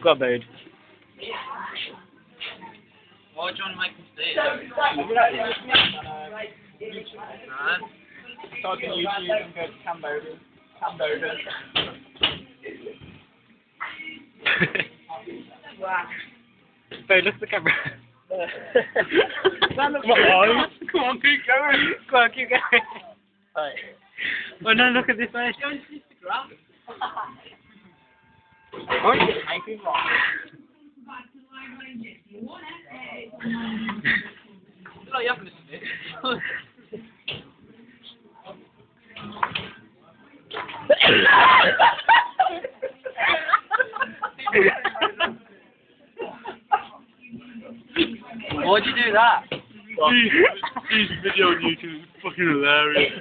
Go on, Bode. Why do you want to make us do it? Type in YouTube and go to Cambodia. Cambodia. Wow. Bode, look at the camera. That looks Come on. Come on, keep going. Go on, keep going. Right. Oh no, look at this way. Go on Instagram. Why are you making wrong? It's like you having a snitch. Why'd you do that? This video on YouTube is fucking hilarious.